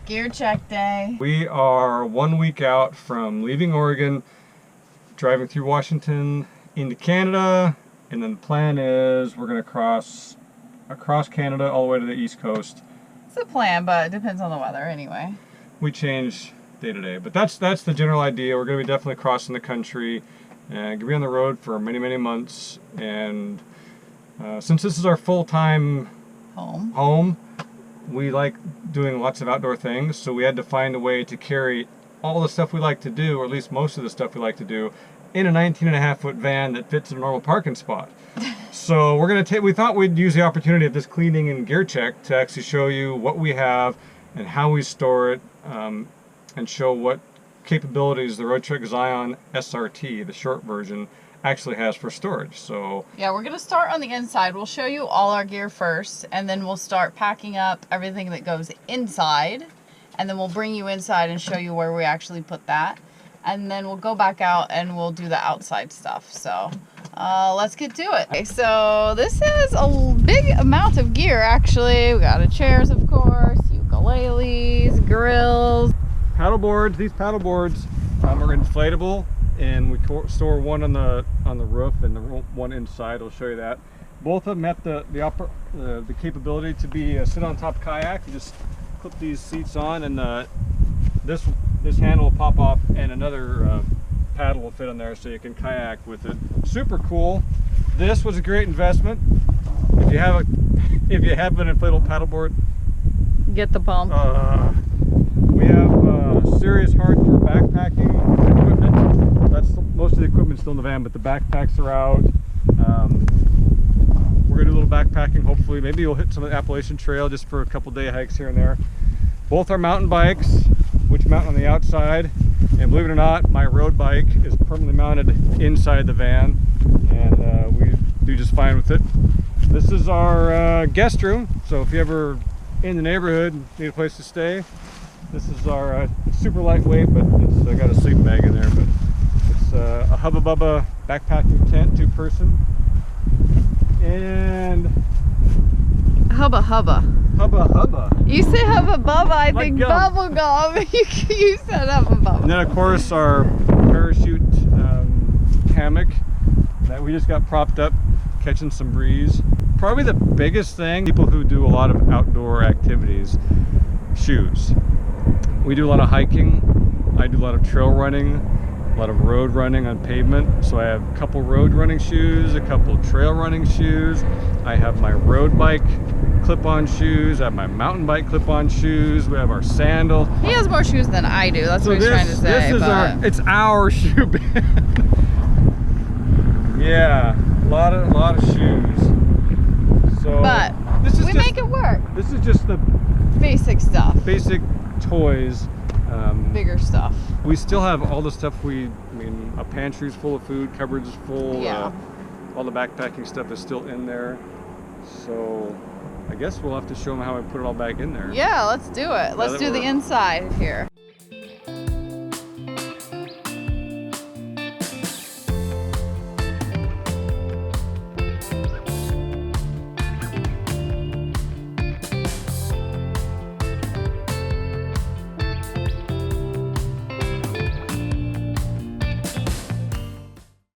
Gear check day. We are 1 week out from leaving Oregon, driving through Washington into Canada, and then the plan is we're going to cross across Canada all the way to the East Coast. It's a plan, but it depends on the weather anyway. We change day to day, but that's the general idea. We're going to be definitely crossing the country and going to be on the road for many, many months. And since this is our full-time home, we like doing lots of outdoor things, so we had to find a way to carry all the stuff we like to do, or at least most of the stuff we like to do, in a 19.5-foot van that fits in a normal parking spot. So we're gonna we thought we'd use the opportunity of this cleaning and gear check to actually show you what we have and how we store it, and show what capabilities the Roadtrek Zion SRT, the short version, actually has for storage. So yeah, we're gonna start on the inside. We'll show you all our gear first, and then we'll start packing up everything that goes inside, and then we'll bring you inside and show you where we actually put that, and then we'll go back out and we'll do the outside stuff. So let's get to it. Okay, so this is a big amount of gear actually. We got chairs, of course, ukuleles, grills, paddle boards. These paddle boards are inflatable, and we store one on the roof and the one inside. I'll show you that. Both of them have the capability to be a sit-on-top kayak. You just clip these seats on, and this handle will pop off, and another paddle will fit on there, so you can kayak with it. Super cool. This was a great investment. If you have an inflatable paddleboard, get the pump. We have serious hardcore backpacking equipment. That's most of the equipment still in the van, but the backpacks are out. We're gonna do a little backpacking. Hopefully, maybe we'll hit some of the Appalachian Trail just for a couple day hikes here and there. Both are mountain bikes, which mount on the outside. And believe it or not, my road bike is permanently mounted inside the van, and we do just fine with it. This is our guest room, so if you ever in the neighborhood need a place to stay, this is our super lightweight, but it's got a sleeping bag in there. But it's a Hubba Bubba backpacking tent, 2-person, and Hubba Hubba. Hubba Hubba. You say Hubba Bubba, I like think gum. bubble gum. You said Hubba Bubba. And then of course our parachute hammock that we just got propped up, catching some breeze. Probably the biggest thing, people who do a lot of outdoor activities, shoes. We do a lot of hiking. I do a lot of trail running, a lot of road running on pavement. So I have a couple road running shoes, a couple trail running shoes. I have my road bike clip-on shoes. I have my mountain bike clip-on shoes. We have our sandals. He has more shoes than I do. That's what he's trying to say. It's our shoe bin. Yeah, a lot of shoes. So but we make it work. This is just the basic stuff. Basic toys. Bigger stuff. We still have all the stuff a pantry's full of food, cupboards is full. Yeah. All the backpacking stuff is still in there. So I guess we'll have to show them how I put it all back in there. Yeah, let's do it. Let's do the inside here.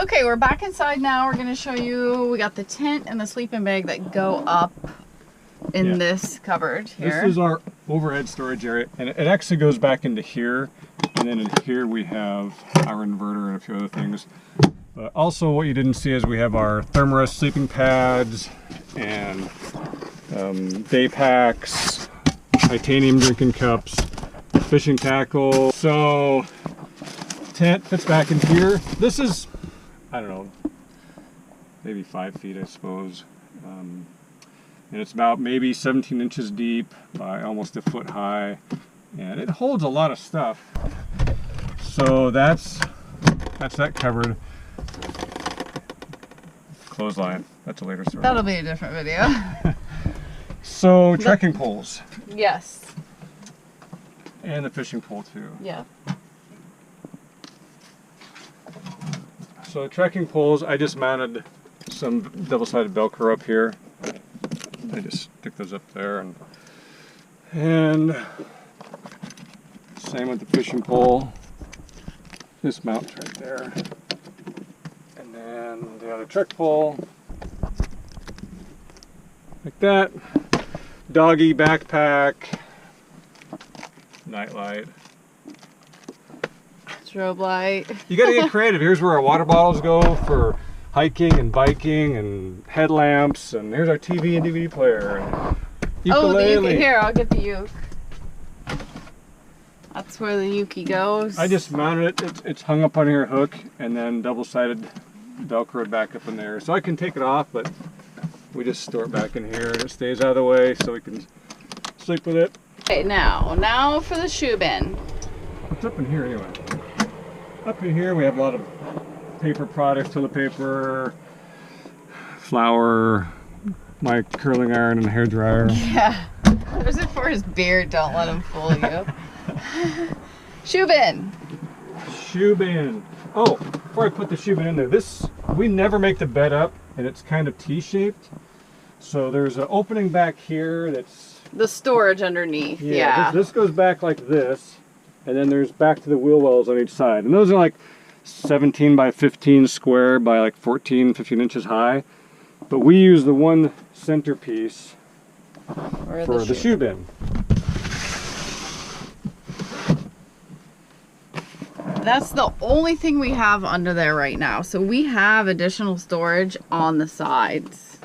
Okay, we're back inside now. We're gonna show you, we got the tent and the sleeping bag that go up in this cupboard here. This is our overhead storage area, and it actually goes back into here, and then in here we have our inverter and a few other things. But also what you didn't see is we have our Thermarest sleeping pads and day packs, titanium drinking cups, fishing tackle. So tent fits back in here. This is, I don't know, maybe 5 feet, I suppose. And it's about maybe 17 inches deep by almost a foot high. And it holds a lot of stuff. So that's that cupboard. Clothesline, that's a later story. That'll be a different video. So trekking poles. Yes. And the fishing pole too. Yeah. So trekking poles, I just mounted some double-sided Velcro up here. I just stick those up there, and Same with the fishing pole. This mounts right there. And then the other trek pole. Like that. Doggy backpack. Nightlight. Strobe light. You gotta get creative. Here's where our water bottles go for hiking and biking, and headlamps, and here's our TV and DVD player. And ukulele. Oh, the uke. Here, I'll get the uke. That's where the uke goes. I just mounted it. It's hung up on your hook, and then double-sided Velcroed back up in there. So I can take it off, but we just store it back in here, and it stays out of the way so we can sleep with it. Okay, now for the shoe bin. What's up in here anyway? Up in here we have a lot of paper products, toilet paper, flour, my curling iron and hair dryer. Yeah. There's it for his beard, don't let him fool you. Shoe bin. Shoe bin. Oh, before I put the shoe bin in there, we never make the bed up, and it's kind of T-shaped. So there's an opening back here that's... The storage underneath, yeah. This goes back like this, and then there's back to the wheel wells on each side. And those are like 17 by 15 square by like 14, 15 inches high. But we use the one centerpiece for the shoe bin. That's the only thing we have under there right now. So we have additional storage on the sides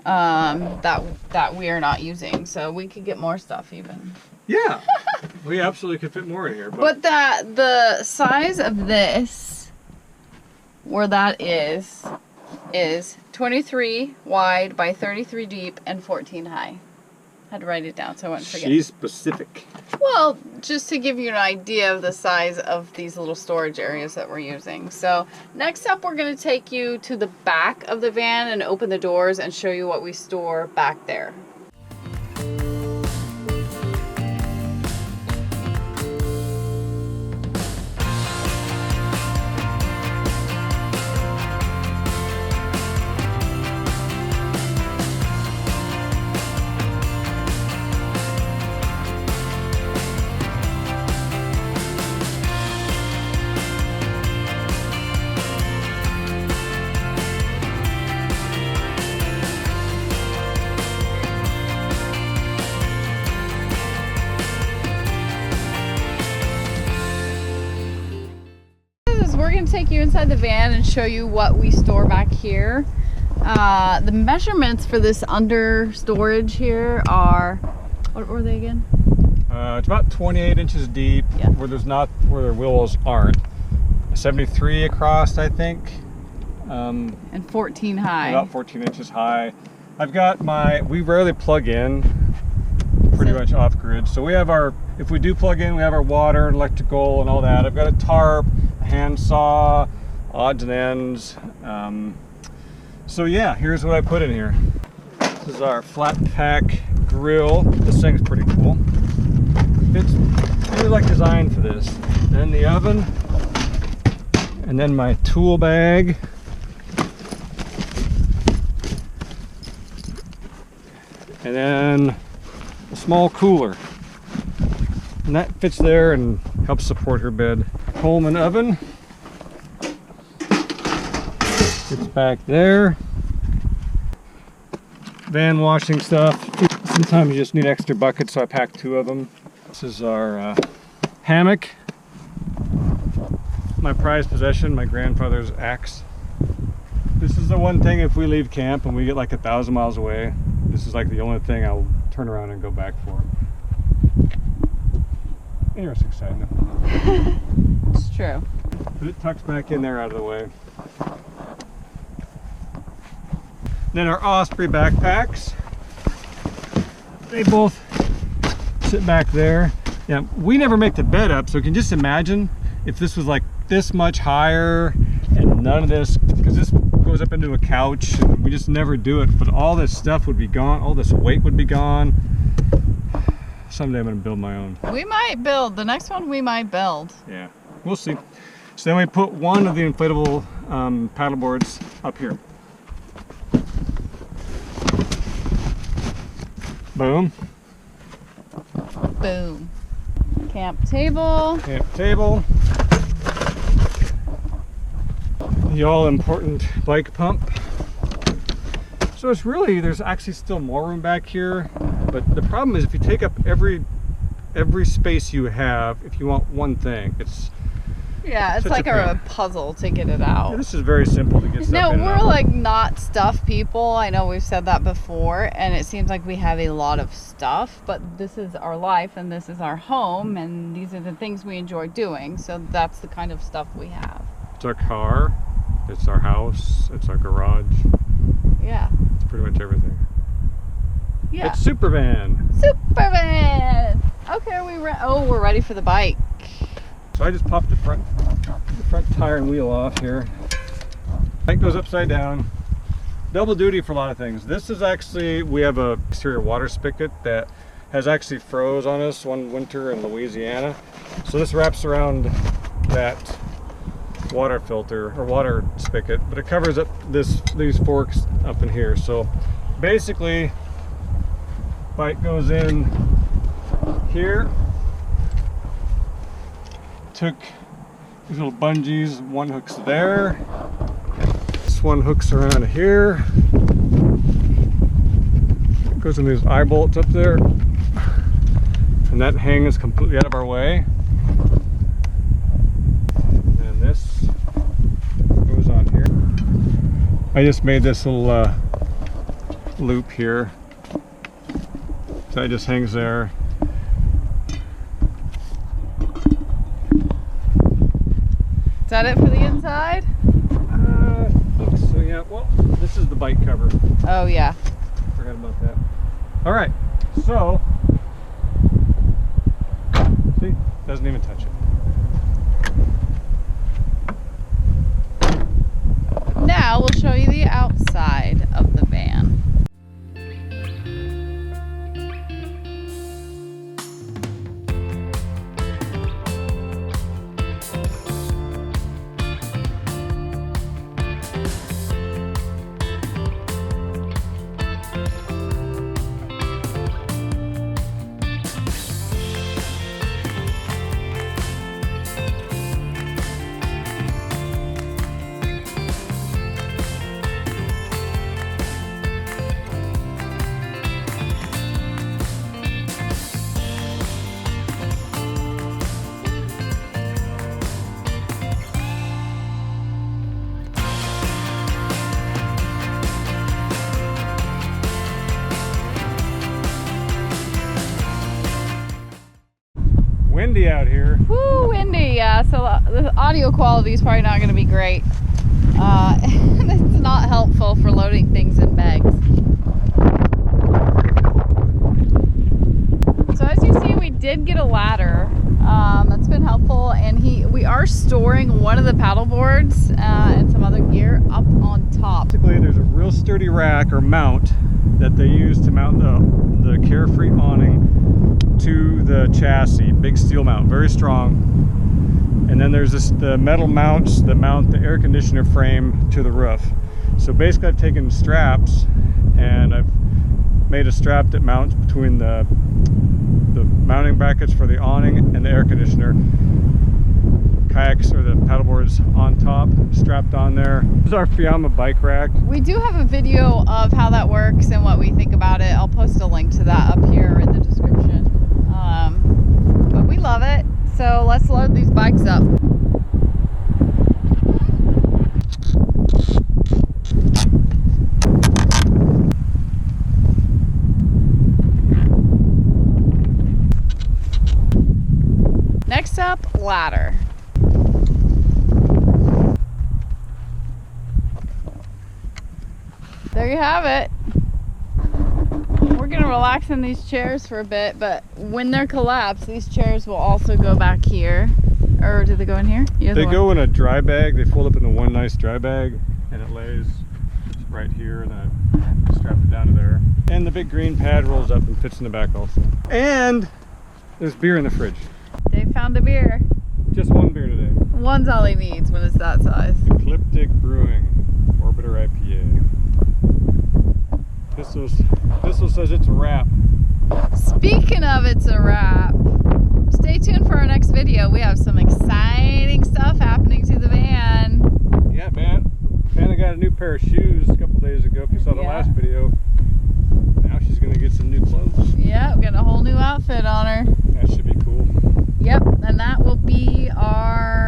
that we are not using. So we could get more stuff even. Yeah, we absolutely could fit more in here. But the size of this, where that is 23 wide by 33 deep and 14 high. Had to write it down so I wouldn't forget. She's specific. Well, just to give you an idea of the size of these little storage areas that we're using. So next up, we're going to take you to the back of the van and open the doors and show you what we store back there. We're going to take you inside the van and show you what we store back here. The measurements for this under storage here are, what were they again? It's about 28 inches deep, yeah, where the wheel wells aren't. 73 across, I think. And 14 high. About 14 inches high. I've got we rarely plug in, pretty much off grid. So we have if we do plug in, we have our water, electrical, and all that. I've got a tarp, handsaw, odds and ends. So yeah, here's what I put in here. This is our flat pack grill. This thing's pretty cool. It's really like designed for this. Then the oven, and then my tool bag. And then a small cooler. And that fits there and helps support her bed. Coleman oven. It's back there. Van washing stuff. Sometimes you just need extra buckets, so I packed 2 of them. This is our hammock. My prized possession, my grandfather's axe. This is the one thing, if we leave camp and we get like 1,000 miles away, this is like the only thing I'll turn around and go back for. Interesting side note. It's true. But it tucks back in there out of the way. Then our Osprey backpacks. They both sit back there. Yeah, we never make the bed up, so you can just imagine if this was like this much higher and none of this, because this goes up into a couch and we just never do it, but all this stuff would be gone, all this weight would be gone. Someday I'm gonna build my own. We might build, the next one we might build. Yeah, we'll see. So then we put one of the inflatable paddle boards up here. Boom. Boom. Camp table. Camp table. The all-important bike pump. So it's really, there's actually still more room back here, but the problem is if you take up every space you have, if you want one thing, it's like a puzzle to get it out. Yeah, this is very simple to get stuff in. No, we're like not stuff people. I know we've said that before, and it seems like we have a lot of stuff, but this is our life and this is our home, and these are the things we enjoy doing, so that's the kind of stuff we have. It's our car, it's our house, it's our garage. Yeah. It's pretty much everything. Yeah. It's Supervan. Supervan! Okay, we're ready for the bike. So I just popped the front tire and wheel off here. Bike goes upside down. Double duty for a lot of things. This is actually, we have a exterior water spigot that has actually froze on us one winter in Louisiana. So this wraps around that water filter or water spigot, but it covers up these forks up in here. So basically, bike goes in here. Took these little bungees, one hook's there, this one hooks around here, it goes in these eye bolts up there, and that hangs completely out of our way, and this goes on here. I just made this little loop here, so it just hangs there. Is that it for the inside? I think so, yeah. Well, this is the bike cover. Oh, yeah. Forgot about that. All right, so, see, doesn't even touch it. Now we'll show you the outside of the van. Windy out here. Woo, windy, yeah. So the audio quality is probably not going to be great. It's not helpful for loading things in bags. So as you see, we did get a ladder. That's been helpful, and we are storing one of the paddle boards and some other gear up on top. Basically, there's a real sturdy rack or mount that they use to mount the Carefree awning to the chassis. Big steel mount, very strong. And then there's the metal mounts that mount the air conditioner frame to the roof. So basically I've taken straps and I've made a strap that mounts between the mounting brackets for the awning and the air conditioner. Kayaks or the paddleboards on top, strapped on there. This is our Fiamma bike rack. We do have a video of how that works and what we think about it. I'll post a link to that up here in the description. But we love it, so let's load these bikes up. Next up, ladder. There you have it. We're gonna relax in these chairs for a bit, but when they're collapsed, these chairs will also go back here. Or do they go in here? They go in a dry bag. They fold up into one nice dry bag, and it lays right here, and I strap it down to there. And the big green pad rolls up and fits in the back also. And there's beer in the fridge. Dave found a beer. Just one beer today. One's all he needs when it's that size. Ecliptic Brewing Orbiter IPA. This says it's a wrap. Speaking of it's a wrap, stay tuned for our next video. We have some exciting stuff happening to the van. Yeah, man. Hannah got a new pair of shoes a couple days ago. If you saw the last video, now she's gonna get some new clothes. Yeah, we got a whole new outfit on her. That should be cool. Yep, and that will be our